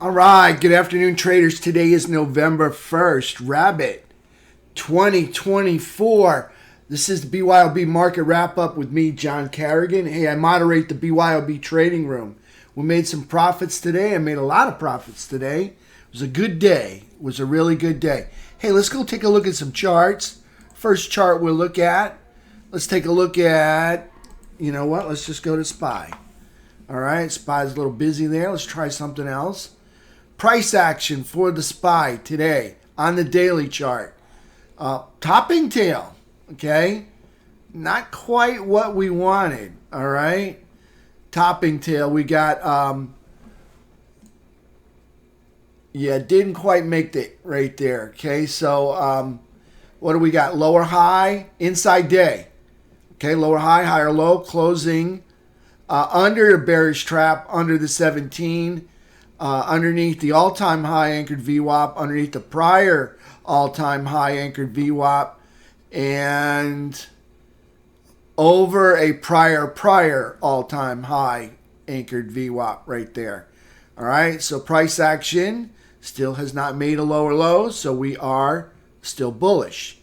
All right, good afternoon, traders. Today is November 1st, Rabbit 2024. This is the BYOB Market Wrap Up with me, John Carrigan. Hey, I moderate the BYOB Trading Room. We made some profits today. I made a lot of profits today. It was a good day. It was a really good day. Hey, let's go take a look at some charts. First chart we'll look at. Let's take a look at, you know what? Let's just go to SPY. All right, SPY's a little busy there. Let's try something else. Price action for the SPY today on the daily chart. Topping tail, okay? Not quite what we wanted, all right? Topping tail, we got, didn't quite make it right there, okay? So what do we got? Lower high, inside day. Okay, lower high, higher low, closing under a bearish trap, under the 17. Underneath the all-time high anchored VWAP, underneath the prior all-time high anchored VWAP, and over a prior all-time high anchored VWAP right there. All right, so price action still has not made a lower low, so we are still bullish.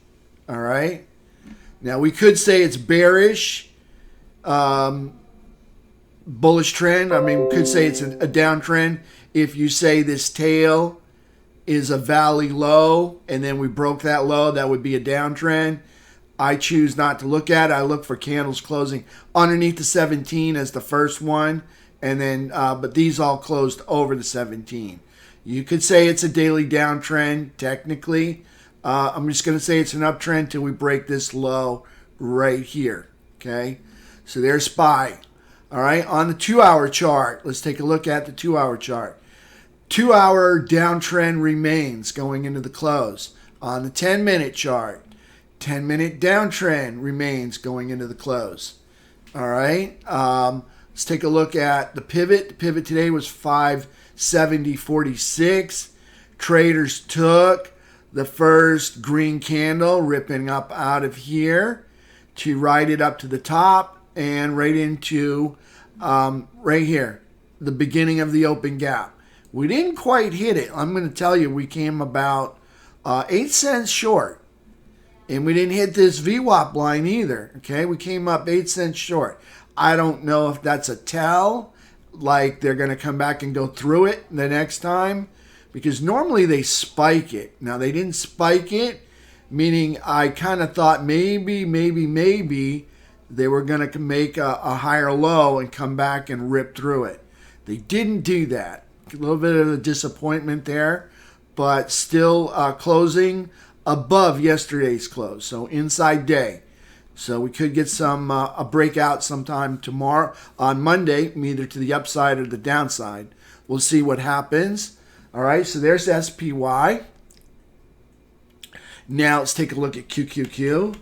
All right, now we could say it's bearish, bullish trend. I mean, we could say it's a downtrend. If you say this tail is a valley low and then we broke that low, that would be a downtrend. I choose not to look at it. I look for candles closing underneath the 17 as the first one, and then but these all closed over the 17. You could say it's a daily downtrend technically. I'm just going to say it's an uptrend till we break this low right here. Okay, so there's SPY. All right, on the 2-hour chart, let's take a look at the 2-hour chart. 2-hour downtrend remains going into the close. On the 10-minute chart, 10-minute downtrend remains going into the close. All right, let's take a look at the pivot. The pivot today was 570.46. Traders took the first green candle, ripping up out of here to ride it up to the top and right into right here, the beginning of the open gap. We didn't quite hit it. I'm going to tell you, we came about 8 cents short. And we didn't hit this VWAP line either. Okay, we came up 8 cents short. I don't know if that's a tell, like they're going to come back and go through it the next time, because normally they spike it. Now, they didn't spike it, meaning I kind of thought maybe they were going to make a higher low and come back and rip through it. They didn't do that. A little bit of a disappointment there, but still closing above yesterday's close, so inside day. So we could get some a breakout sometime tomorrow on Monday, either to the upside or the downside. We'll see what happens. All right, so there's SPY. Now let's take a look at QQQ.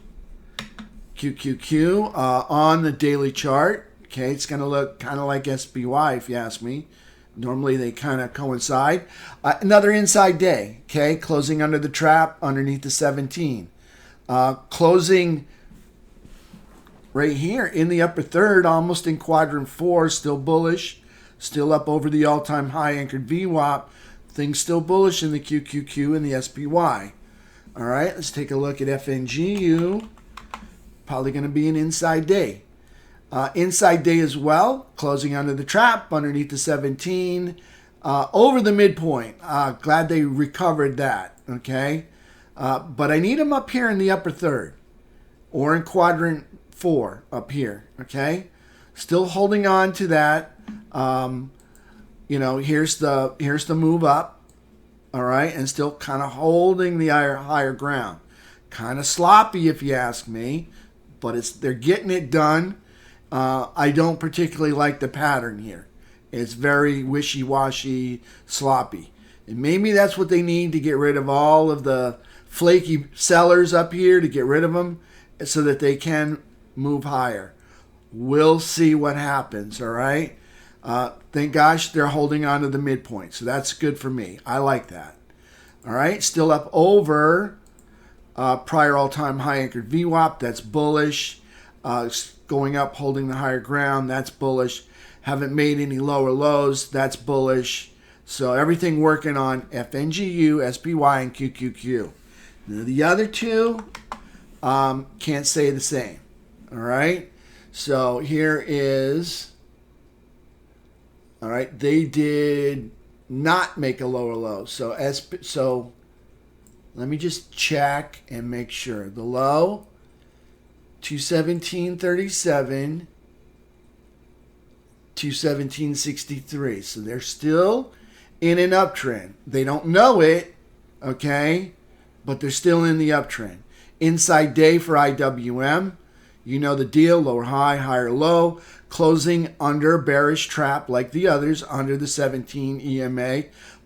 QQQ on the daily chart. Okay, it's going to look kind of like SPY if you ask me. Normally they kind of coincide. Another inside day. Okay, closing under the trap underneath the 17. Closing right here in the upper third, almost in quadrant 4, still bullish. Still up over the all-time high anchored VWAP. Things still bullish in the QQQ and the SPY. All right, let's take a look at FNGU. Probably going to be an inside day. Inside day as well, closing under the trap, underneath the 17, over the midpoint. Glad they recovered that, okay? But I need them up here in the upper third, or in quadrant 4 up here, okay? Still holding on to that. Here's the move up, all right? And still kind of holding the higher ground. Kind of sloppy if you ask me, but they're getting it done. I don't particularly like the pattern here. It's very wishy-washy, sloppy. And maybe that's what they need to get rid of all of the flaky sellers up here, to get rid of them so that they can move higher. We'll see what happens, all right? Thank gosh they're holding on to the midpoint, so that's good for me. I like that. All right, still up over prior all-time high anchored VWAP. That's bullish. Going up, holding the higher ground. That's bullish. Haven't made any lower lows. That's bullish. So everything working on FNGU, SPY, and QQQ. Now, the other two can't say the same. All right. So here is, all right, they did not make a lower low. So let me just check and make sure. The low, 217.37, 217.63. So they're still in an uptrend. They don't know it, okay, but they're still in the uptrend. Inside day for IWM, you know the deal, lower high, higher low, closing under a bearish trap like the others, under the 17 EMA,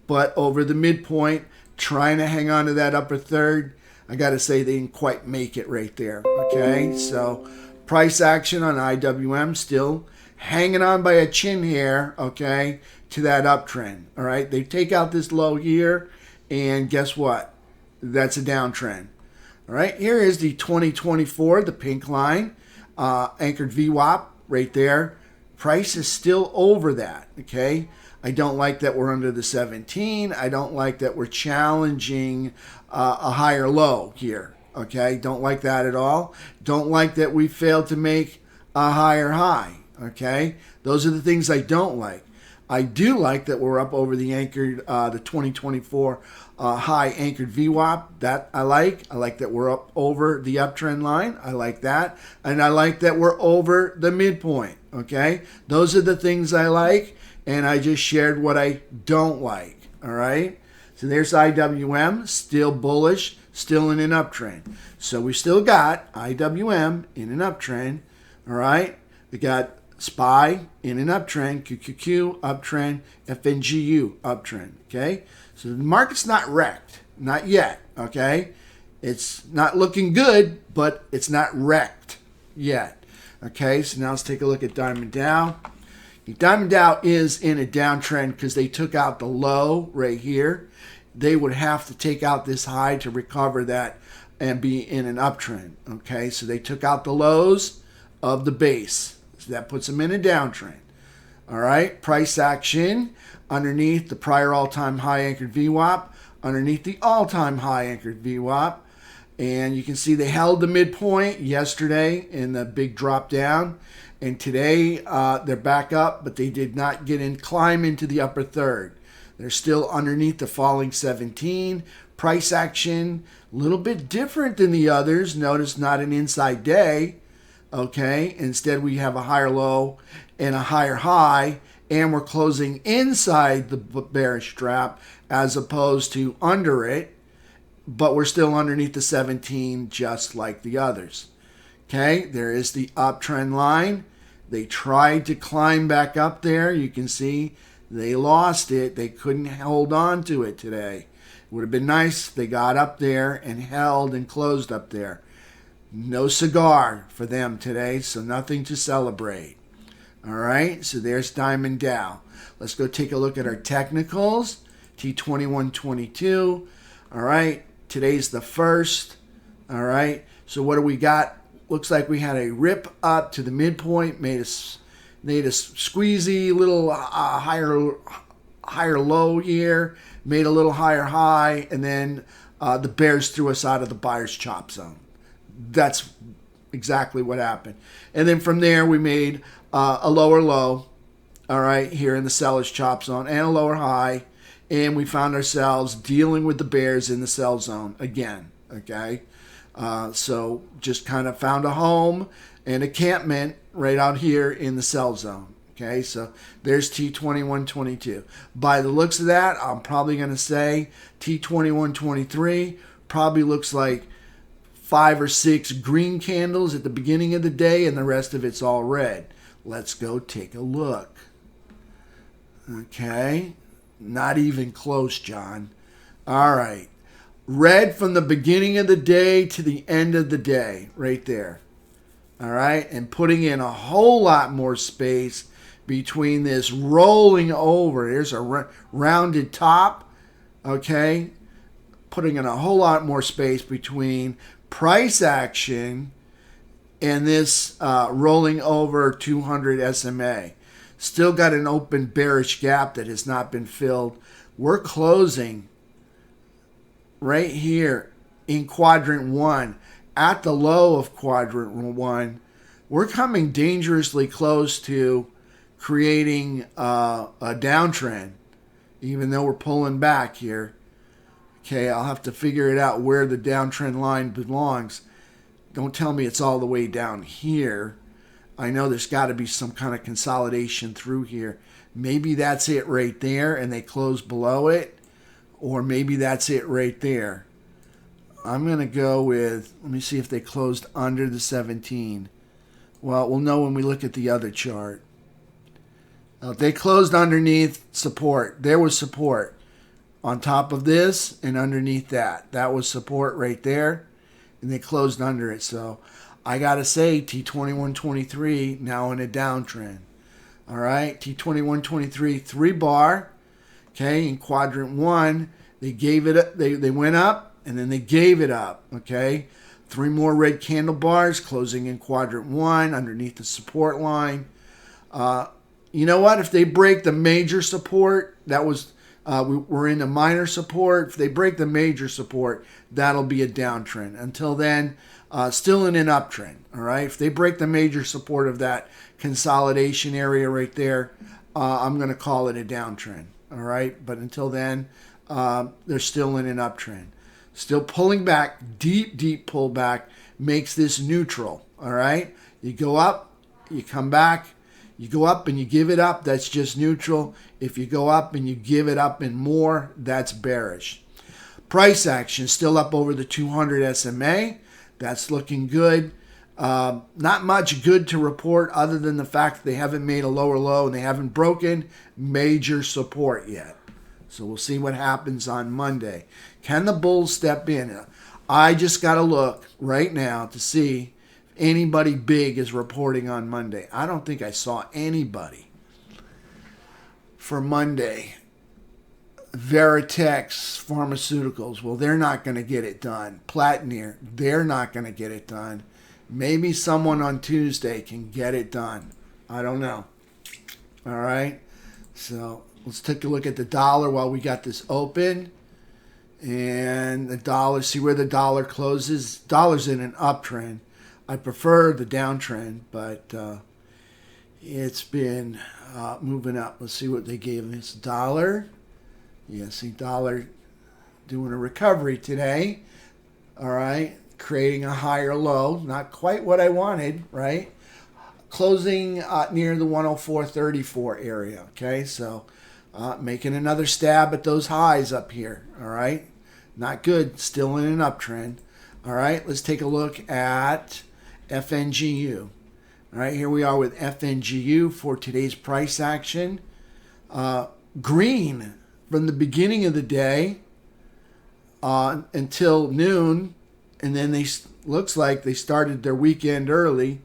but over the midpoint, trying to hang on to that upper third. I got to say they didn't quite make it right there, okay? So price action on IWM still hanging on by a chin here, okay, to that uptrend, all right? They take out this low here, and guess what? That's a downtrend. All right, here is the 2024, the pink line, anchored VWAP right there. Price is still over that, okay? I don't like that we're under the 17. I don't like that we're challenging a higher low here, okay? Don't like that at all. Don't like that we failed to make a higher high, okay? Those are the things I don't like. I do like that we're up over the anchored, the 2024 high anchored VWAP. That I like. I like that we're up over the uptrend line. I like that. And I like that we're over the midpoint, okay? Those are the things I like, and I just shared what I don't like, all right? So there's IWM, still bullish, still in an uptrend. So we still got IWM in an uptrend, all right? We got SPY in an uptrend, QQQ uptrend, FNGU uptrend, okay? So the market's not wrecked, not yet, okay? It's not looking good, but it's not wrecked yet, okay? So now let's take a look at Diamond Dow. Diamond Dow is in a downtrend because they took out the low right here. They would have to take out this high to recover that and be in an uptrend, okay? So they took out the lows of the base. So that puts them in a downtrend. All right, price action underneath the prior all-time high anchored VWAP, underneath the all-time high anchored VWAP. And you can see they held the midpoint yesterday in the big drop down. And today they're back up, but they did not climb into the upper third. They're still underneath the falling 17. Price action, a little bit different than the others. Notice not an inside day. Okay, instead we have a higher low and a higher high, and we're closing inside the bearish trap as opposed to under it, but we're still underneath the 17 just like the others. Okay, there is the uptrend line. They tried to climb back up there. You can see they lost it. They couldn't hold on to it today. It would have been nice if they got up there and held and closed up there. No cigar for them today, so nothing to celebrate. All right, so there's Diamond Dow. Let's go take a look at our technicals. T2122. All right, today's the 1st. All right, so what do we got? Looks like we had a rip up to the midpoint, made a squeezy little higher low here, made a little higher high, and then the bears threw us out of the buyer's chop zone. That's exactly what happened. And then from there, we made a lower low, all right, here in the seller's chop zone, and a lower high. And we found ourselves dealing with the bears in the sell zone again, okay? So just kind of found a home and encampment right out here in the sell zone, okay? So there's T2122. By the looks of that, I'm probably going to say T2123 probably looks like 5 or 6 green candles at the beginning of the day, and the rest of it's all red. Let's go take a look. Okay, not even close, John. All right, red from the beginning of the day to the end of the day, right there. All right, and putting in a whole lot more space between this rolling over. Here's a rounded top, okay, putting in a whole lot more space between price action and this rolling over 200 SMA. Still got an open bearish gap that has not been filled. We're closing right here in quadrant 1 at the low of quadrant 1. We're coming dangerously close to creating a downtrend, even though we're pulling back here. Okay, I'll have to figure it out where the downtrend line belongs. Don't tell me it's all the way down here. I know there's got to be some kind of consolidation through here. Maybe that's it right there and they close below it. Or maybe that's it right there. I'm going to go with, let me see if they closed under the 17. Well, we'll know when we look at the other chart. They closed underneath support. There was support on top of this and underneath that. That was support right there. And they closed under it. So I got to say T2123 now in a downtrend. All right, T2123 3 bar. Okay, in quadrant 1, they gave it up, they went up and then they gave it up. Okay, 3 more red candle bars closing in quadrant 1 underneath the support line. You know what? If they break the major support, that was we're in the minor support. If they break the major support, that'll be a downtrend. Until then, still in an uptrend. All right. If they break the major support of that consolidation area right there, I'm going to call it a downtrend. All right. But until then, they're still in an uptrend. Still pulling back, deep pullback makes this neutral. All right. You go up, you come back. You go up and you give it up, that's just neutral. If you go up and you give it up and more, that's bearish. Price action still up over the 200 SMA. That's looking good. Not much good to report other than the fact that they haven't made a lower low and they haven't broken major support yet. So we'll see what happens on Monday. Can the bulls step in? I just got to look right now to see anybody big is reporting on Monday. I don't think I saw anybody for Monday. Veritex Pharmaceuticals, well, they're not going to get it done. Platinier, they're not going to get it done. Maybe someone on Tuesday can get it done. I don't know. All right. So let's take a look at the dollar while we got this open. And the dollar, see where the dollar closes? Dollar's in an uptrend. I prefer the downtrend, but it's been moving up. Let's see what they gave us. Dollar. Yeah, see dollar doing a recovery today. All right. Creating a higher low. Not quite what I wanted, right? Closing near the 104.34 area. Okay, so making another stab at those highs up here. All right. Not good. Still in an uptrend. All right. Let's take a look at FNGU. All right, here we are with FNGU for today's price action. Green from the beginning of the day until noon, and then they looks like they started their weekend early,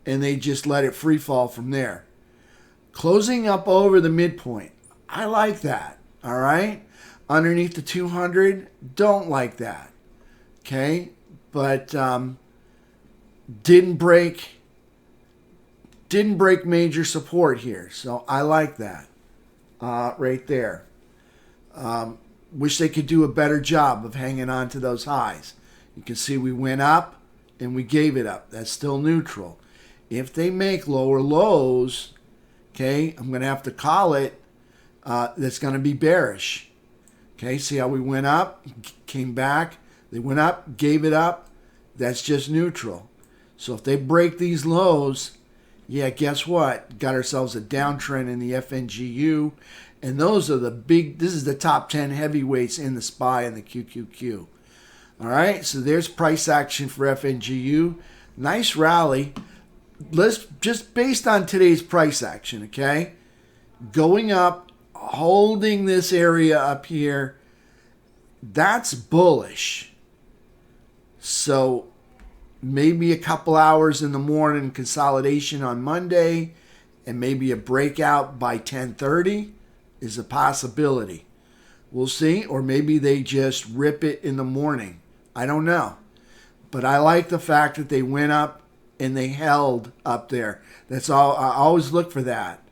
and they just let it free fall from there. Closing up over the midpoint. I like that. All right, underneath the 200, don't like that. Okay, but didn't break major support here, so I like that right there. Wish they could do a better job of hanging on to those highs. You can see we went up and we gave it up. That's still neutral. If they make lower lows, okay, I'm going to have to call it. That's going to be bearish. Okay, see how we went up, came back, they went up, gave it up. That's just neutral. So if they break these lows, yeah, guess what? Got ourselves a downtrend in the FNGU. And those are the big, this is the top 10 heavyweights in the SPY and the QQQ. All right, so there's price action for FNGU. Nice rally. Let's just based on today's price action, okay? Going up, holding this area up here, that's bullish. So maybe a couple hours in the morning consolidation on Monday and maybe a breakout by 10:30 is a possibility. We'll see. Or maybe they just rip it in the morning. I don't know. But I like the fact that they went up and they held up there. That's all. I always look for that.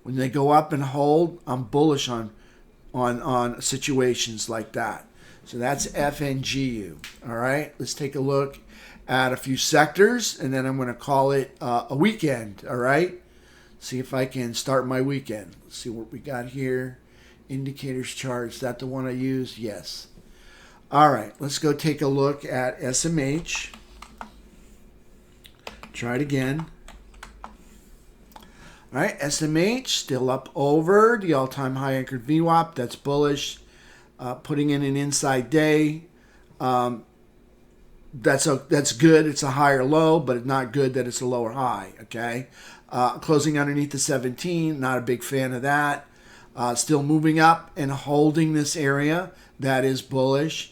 When they go up and hold, I'm bullish on situations like that. So that's FNGU. All right, let's take a look at a few sectors, and then I'm going to call it a weekend. All right, see if I can start my weekend. Let's see what we got here. Indicators chart. Is that the one I use? Yes. All right, let's go take a look at SMH. Try it again. All right, SMH still up over the all-time high anchored VWAP. That's bullish. Putting in an inside day. That's good. It's a higher low, but it's not good that it's a lower high. Okay, closing underneath the 17. Not a big fan of that. Still moving up and holding this area. That is bullish.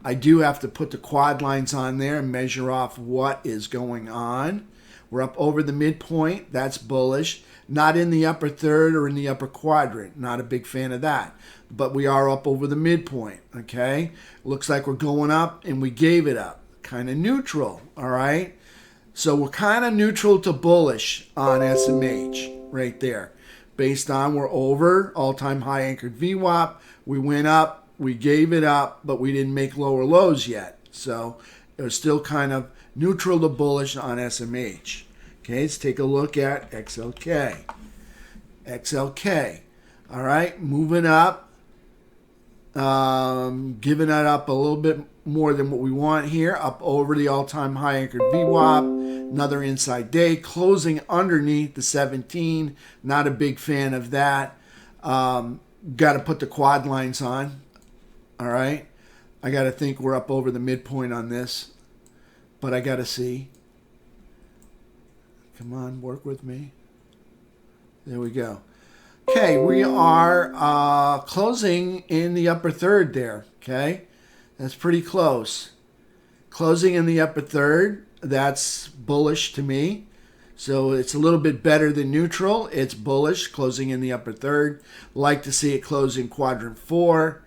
I do have to put the quad lines on there and measure off what is going on. We're up over the midpoint. That's bullish. Not in the upper third or in the upper quadrant. Not a big fan of that. But we are up over the midpoint. Okay? Looks like we're going up and we gave it up. Kind of neutral. All right? So we're kind of neutral to bullish on SMH right there. Based on we're over all-time high anchored VWAP. We went up. We gave it up, but we didn't make lower lows yet. So it was still kind of neutral to bullish on SMH. Okay, let's take a look at XLK. XLK. All right, moving up. Giving that up a little bit more than what we want here. Up over the all-time high anchored VWAP. Another inside day. Closing underneath the 17. Not a big fan of that. Got to put the quad lines on. All right. I got to think we're up over the midpoint on this. But I got to see. Come on, work with me. There we go. Okay, we are closing in the upper third there. Okay, that's pretty close. Closing in the upper third, that's bullish to me. So it's a little bit better than neutral. It's bullish, closing in the upper third. Like to see it close in quadrant 4.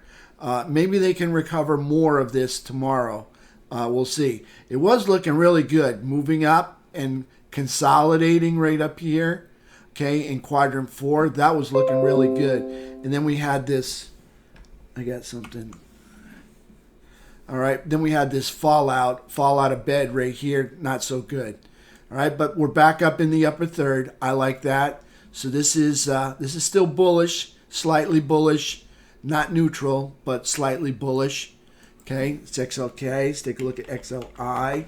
Maybe they can recover more of this tomorrow. We'll see. It was looking really good, moving up and consolidating right up here. Okay, in quadrant 4, that was looking really good. And then we had this, I got something. All right, then we had this fall out of bed right here, not so good. All right, but we're back up in the upper third. I like that. So this is still bullish, slightly bullish, not neutral, but slightly bullish. Okay, it's XLK. Let's take a look at XLI.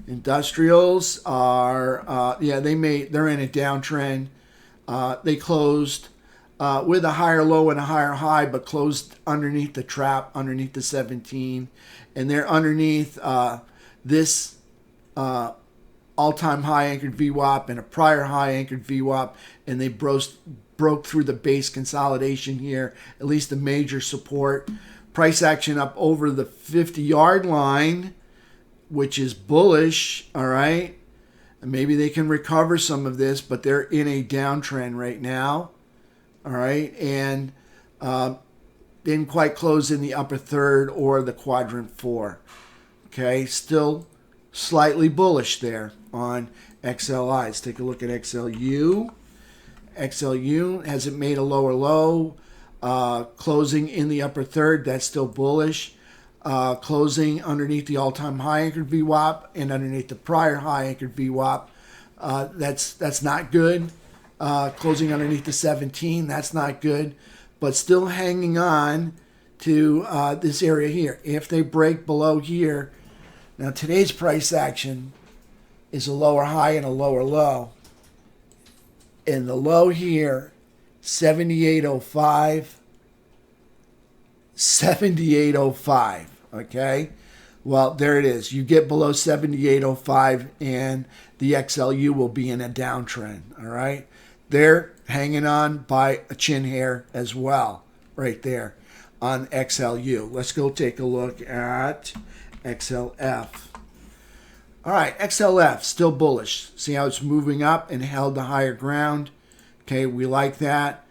Industrials are, they're in a downtrend. They closed with a higher low and a higher high, but closed underneath the trap, underneath the 17. And they're underneath this all-time high anchored VWAP and a prior high anchored VWAP, and they broke through the base consolidation here, at least a major support. Price action up over the 50-yard line, which is bullish, all right? And maybe they can recover some of this, but they're in a downtrend right now, all right? And didn't quite close in the upper third or the quadrant 4, okay? Still slightly bullish there on XLI. Let's take a look at XLU. XLU hasn't made a lower low. Closing in the upper third, that's still bullish. Closing underneath the all-time high anchored VWAP and underneath the prior high anchored VWAP. That's not good. Closing underneath the 17, that's not good. But still hanging on to this area here. If they break below here, now today's price action is a lower high and a lower low. And the low here, 78.05, 78.05, okay? Well, there it is. You get below 78.05 and the XLU will be in a downtrend, all right? They're hanging on by a chin hair as well, right there on XLU. Let's go take a look at XLF. All right, XLF, still bullish. See how it's moving up and held the higher ground? Okay, we like that.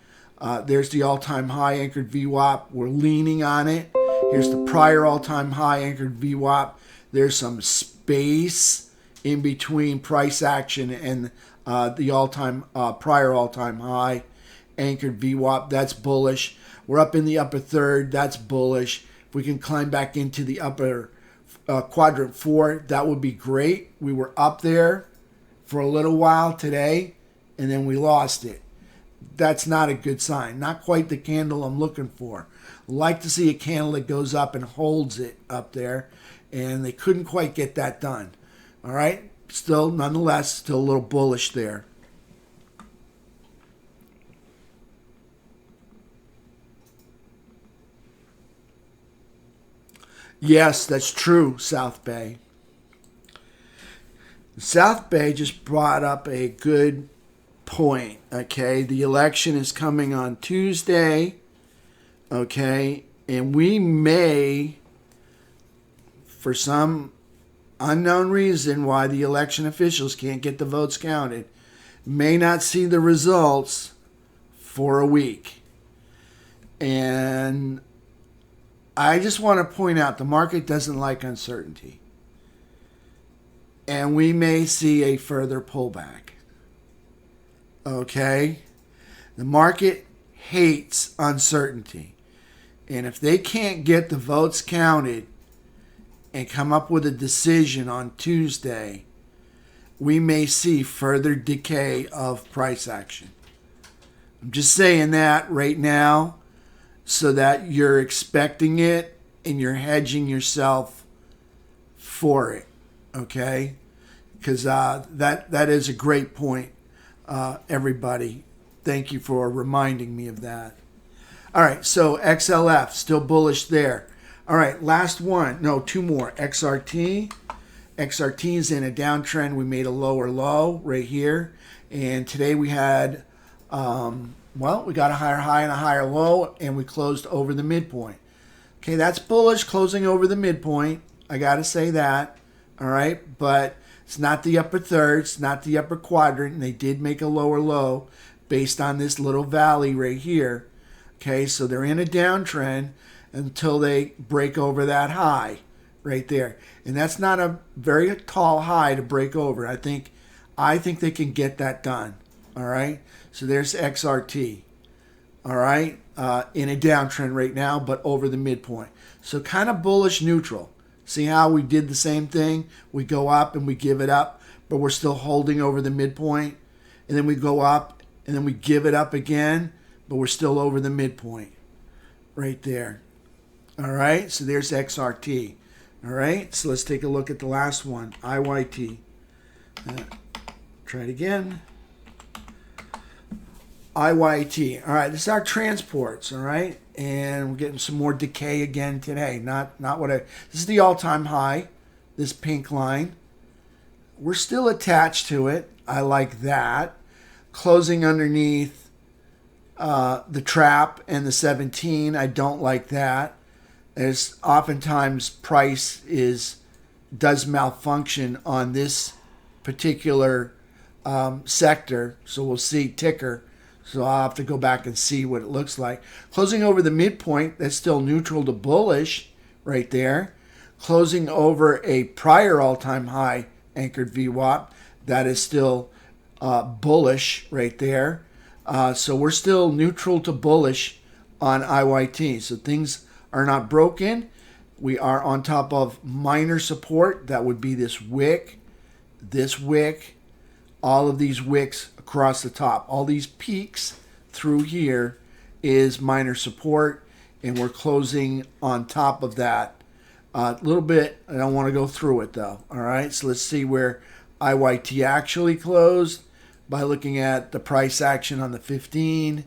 There's the all-time high anchored VWAP. We're leaning on it. Here's the prior all-time high anchored VWAP. There's some space in between price action and the all-time prior all-time high. anchored VWAP. That's bullish. We're up in the upper third. That's bullish. If we can climb back into the upper quadrant 4, that would be great. We were up there for a little while today, and then we lost it. That's not a good sign. Not quite the candle I'm looking for. Like to see a candle that goes up and holds it up there, and they couldn't quite get that done. All right, still, nonetheless, still a little bullish there. Yes, that's true, South Bay. South Bay just brought up a good point, okay? The election is coming on Tuesday, okay? And we may, for some unknown reason why the election officials can't get the votes counted, may not see the results for a week. And I just want to point out the market doesn't like uncertainty. And we may see a further pullback. Okay? The market hates uncertainty. And if they can't get the votes counted and come up with a decision on Tuesday, we may see further decay of price action. I'm just saying that right now so that you're expecting it and you're hedging yourself for it. Okay? Because that is a great point, everybody. Thank you for reminding me of that. All right, so XLF, still bullish there. All right, last one. No, two more. XRT. XRT is in a downtrend. We made a lower low right here. And today we had, we got a higher high and a higher low, and we closed over the midpoint. Okay, that's bullish, closing over the midpoint. I got to say that. All right, but it's not the upper third. It's not the upper quadrant. And they did make a lower low based on this little valley right here. Okay, so they're in a downtrend until they break over that high right there. And that's not a very tall high to break over. I think they can get that done. All right, so there's XRT. All right, in a downtrend right now, but over the midpoint. So kind of bullish neutral. See how we did the same thing? We go up and we give it up, but we're still holding over the midpoint. And then we go up and then we give it up again, but we're still over the midpoint right there. All right, so there's XRT. All right, so let's take a look at the last one, IYT. Try it again. IYT. All right, this is our transports, all right? And we're getting some more decay again today. Not what this is the all-time high, this pink line. We're still attached to it. I like that. Closing underneath the trap and the 17. I don't like that. As oftentimes price does malfunction on this particular sector. So we'll see ticker. So I'll have to go back and see what it looks like. Closing over the midpoint, that's still neutral to bullish right there. Closing over a prior all-time high anchored VWAP, that is still bullish right there. So we're still neutral to bullish on IYT. So things are not broken. We are on top of minor support. That would be this wick, all of these wicks across the top. All these peaks through here is minor support, and we're closing on top of that. A little bit, I don't want to go through it though. All right, so let's see where IYT actually closed by looking at the price action on the 15.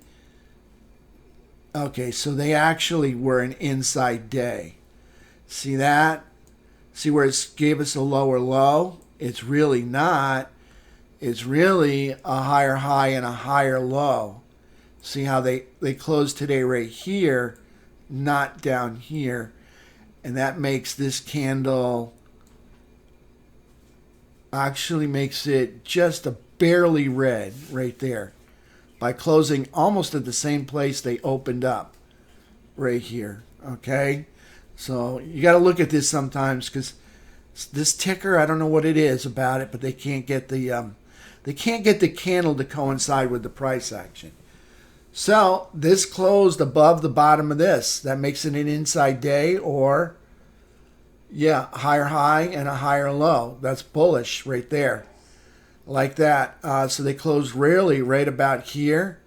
Okay, so they actually were an inside day. See that? See where it gave us a lower low? It's really not. It's really a higher high and a higher low. See how they closed today right here, not down here. And that makes this candle, actually makes it just a barely red right there by closing almost at the same place they opened up right here. Okay, so you got to look at this sometimes because this ticker, I don't know what it is about it, but they can't get the candle to coincide with the price action. So this closed above the bottom of this. That makes it an inside day, or yeah, higher high and a higher low. That's bullish right there, like that. So they closed really right about here,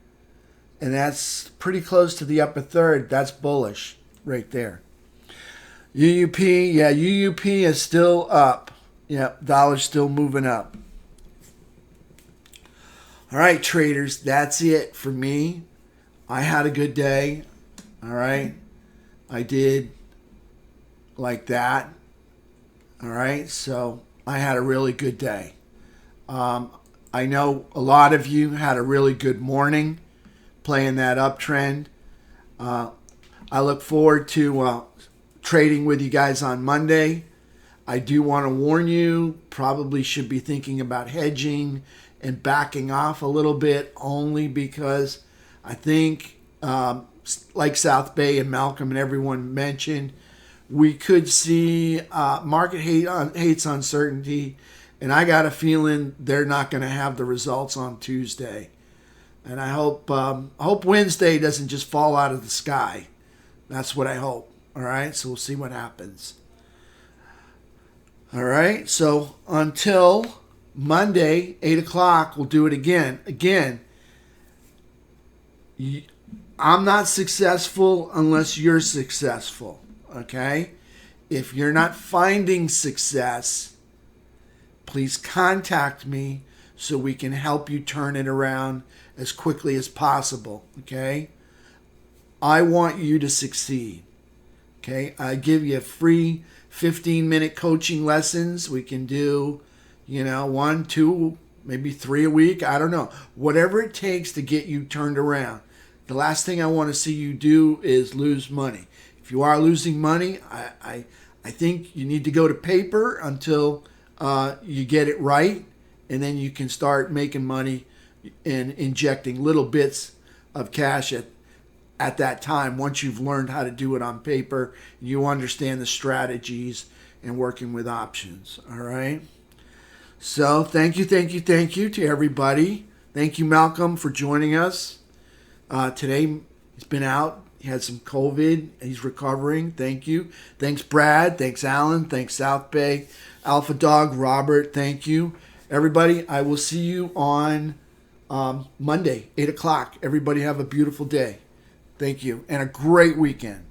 and that's pretty close to the upper third. That's bullish right there. UUP, yeah, UUP is still up. Yep, dollar's still moving up. All right, traders, that's it for me. I had a good day. All right, I did like that. All right, so I had a really good day. I know a lot of you had a really good morning playing that uptrend. I look forward to trading with you guys on Monday. I do want to warn you, probably should be thinking about hedging and backing off a little bit, only because I think, like South Bay and Malcolm and everyone mentioned, we could see market hates uncertainty, and I got a feeling they're not going to have the results on Tuesday. And I hope Wednesday doesn't just fall out of the sky. That's what I hope. All right, so we'll see what happens. All right, so until Monday, 8 o'clock, we'll do it again. Again, I'm not successful unless you're successful, okay? If you're not finding success, please contact me so we can help you turn it around as quickly as possible, okay? I want you to succeed, okay? I give you free 15-minute coaching lessons. We can do, 1, 2, maybe 3 a week. I don't know. Whatever it takes to get you turned around. The last thing I want to see you do is lose money. If you are losing money, I think you need to go to paper until you get it right, and then you can start making money and injecting little bits of cash at that time. Once you've learned how to do it on paper, you understand the strategies and working with options. All right. So thank you to everybody. Thank you, Malcolm, for joining us. Today he's been out. He had some COVID. He's recovering. Thank you. Thanks, Brad. Thanks, Alan. Thanks, South Bay. Alpha Dog, Robert. Thank you. Everybody, I will see you on Monday, 8 o'clock. Everybody have a beautiful day. Thank you. And a great weekend.